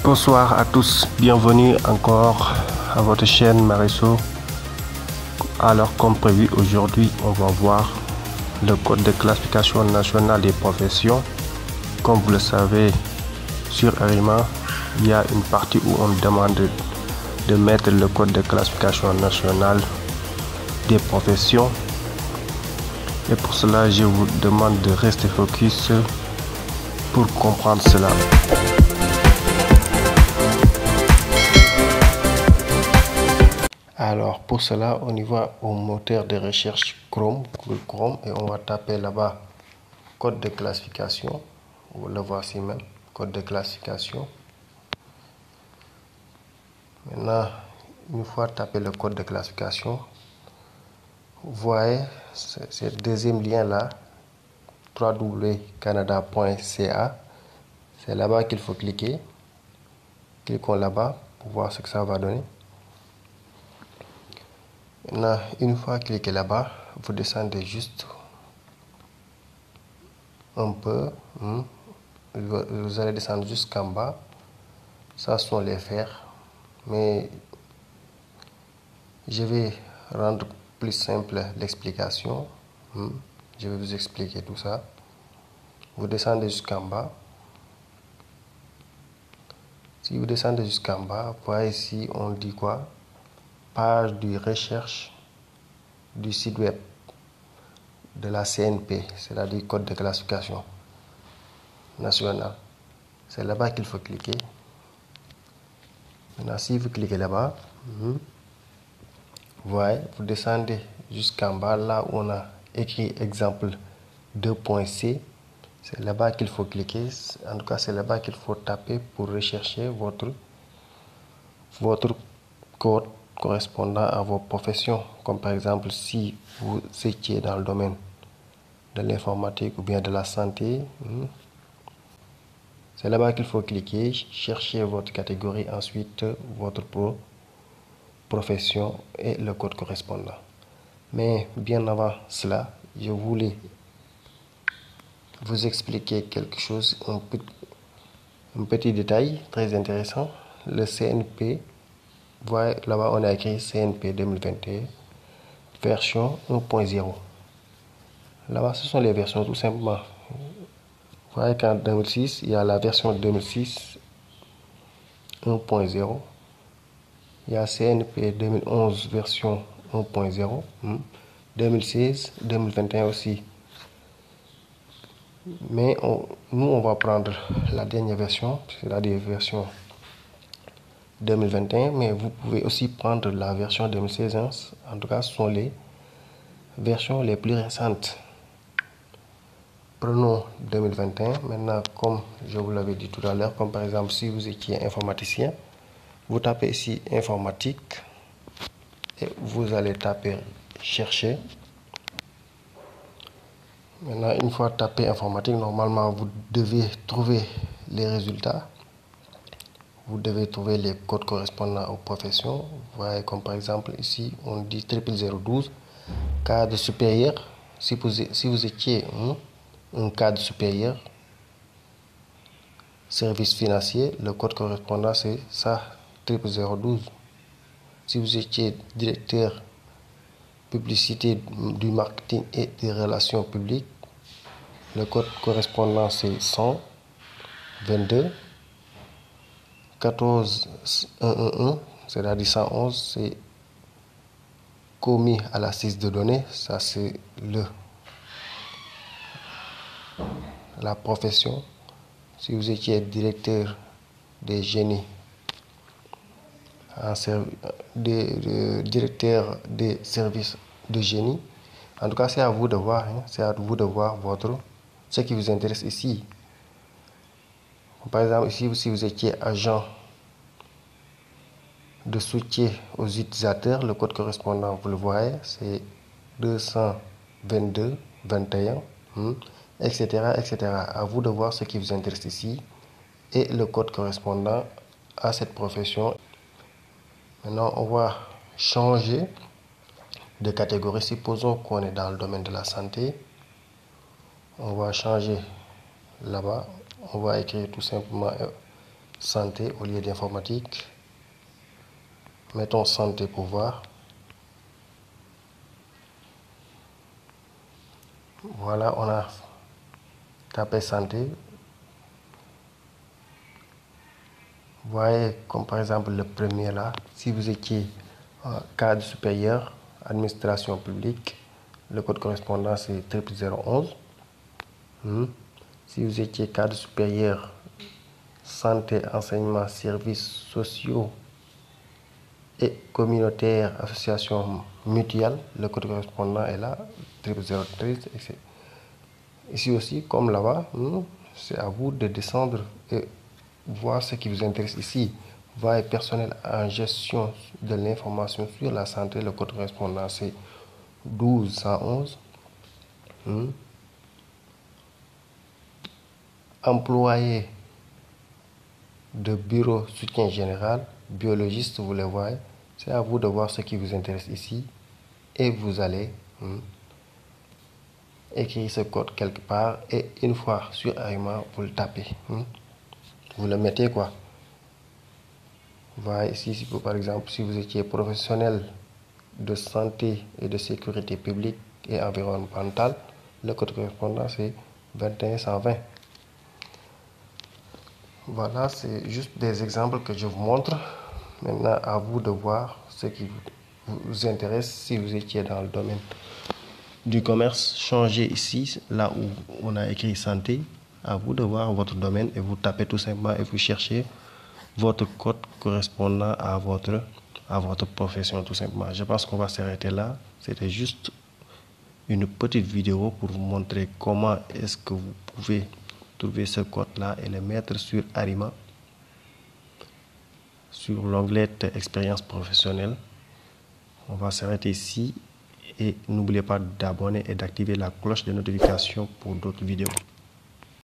Bonsoir à tous, bienvenue encore à votre chaîne Maresso. Alors comme prévu, aujourd'hui on va voir le code de classification nationale des professions. Comme vous le savez, sur Arima, il y a une partie où on demande de mettre le code de classification nationale des professions. Et pour cela, je vous demande de rester focus pour comprendre cela. Alors pour cela, on y va au moteur de recherche Chrome, Google Chrome, et on va taper là-bas code de classification. Vous le voici même, code de classification. Maintenant, une fois tapé le code de classification, vous voyez ce deuxième lien là, www.canada.ca. C'est là-bas qu'il faut cliquer. Cliquons là-bas pour voir ce que ça va donner. Maintenant, une fois cliqué là-bas, vous descendez juste un peu. Vous allez descendre jusqu'en bas. Ça sont les fers. Mais je vais rendre plus simple l'explication. Je vais vous expliquer tout ça. Vous descendez jusqu'en bas. Si vous descendez jusqu'en bas, vous voyez ici, on dit quoi? Page de recherche du site web de la CNP, c'est-à-dire code de classification nationale. C'est là-bas qu'il faut cliquer. Maintenant, si vous cliquez là-bas, vous voyez, vous descendez jusqu'en bas, là où on a écrit exemple 2.c. C'est là-bas qu'il faut cliquer. En tout cas, c'est là-bas qu'il faut taper pour rechercher votre code correspondant à vos professions. Comme par exemple, si vous étiez dans le domaine de l'informatique ou bien de la santé, c'est là-bas qu'il faut cliquer, chercher votre catégorie, ensuite votre profession et le code correspondant. Mais bien avant cela, je voulais vous expliquer quelque chose, un petit détail très intéressant. Le CNP, vous voyez là-bas on a écrit CNP 2021 version 1.0. Là-bas ce sont les versions tout simplement. Vous voyez qu'en 2006 il y a la version 2006 1.0. Il y a CNP 2011 version 1.0, 2016, 2021 aussi. Mais nous, on va prendre la dernière version, c'est-à-dire version 2021, mais vous pouvez aussi prendre la version 2016. En tout cas, ce sont les versions les plus récentes. Prenons 2021. Maintenant, comme je vous l'avais dit tout à l'heure, comme par exemple, si vous étiez informaticien, vous tapez ici informatique et vous allez taper chercher. Maintenant, une fois tapé informatique, normalement, vous devez trouver les résultats. Vous devez trouver les codes correspondant aux professions. Vous voyez, comme par exemple, ici, on dit 00012, cadre supérieur. Si vous étiez un cadre supérieur, service financier, le code correspondant, c'est ça, 00012. Si vous étiez directeur publicité du marketing et des relations publiques, le code correspondant c'est 122 14 111, c'est-à-dire 111, c'est commis à la saisie de données. Ça c'est la profession. Si vous étiez directeur des génies, directeur des services de génie, en tout cas c'est à vous de voir, c'est à vous de voir ce qui vous intéresse ici. Par exemple, ici, si vous étiez agent de soutien aux utilisateurs, le code correspondant, vous le voyez, c'est 222 21, etc., etc. À vous de voir ce qui vous intéresse ici et le code correspondant à cette profession. Maintenant, on va changer de catégorie. Supposons qu'on est dans le domaine de la santé. On va changer là-bas. On va écrire tout simplement santé au lieu d'informatique. Mettons santé pour voir. Voilà, on a tapé santé. Vous voyez, comme par exemple le premier là, si vous étiez cadre supérieur, administration publique, le code correspondant c'est 00011. Si vous étiez cadre supérieur, santé, enseignement, services sociaux et communautaires, association mutuelle, le code correspondant est là, 00013. Ici aussi, comme là-bas, c'est à vous de descendre et voir ce qui vous intéresse ici. Voie personnel en gestion de l'information sur la santé, le code correspondant c'est 12111. Employé de bureau soutien général, biologiste, vous le voyez. C'est à vous de voir ce qui vous intéresse ici. Et vous allez écrire ce code quelque part. Et une fois sur Arima, vous le tapez. Vous le mettez quoi. Voilà ici, par exemple, si vous étiez professionnel de santé et de sécurité publique et environnementale, le code correspondant c'est 21120. Voilà, c'est juste des exemples que je vous montre. Maintenant, à vous de voir ce qui vous intéresse. Si vous étiez dans le domaine du commerce, changez ici, là où on a écrit santé. À vous de voir votre domaine et vous tapez tout simplement et vous cherchez votre code correspondant à votre profession tout simplement. Je pense qu'on va s'arrêter là. C'était juste une petite vidéo pour vous montrer comment est-ce que vous pouvez trouver ce code là et le mettre sur Arima, sur l'onglet expérience professionnelle. On va s'arrêter ici et n'oubliez pas d'abonner et d'activer la cloche de notification pour d'autres vidéos.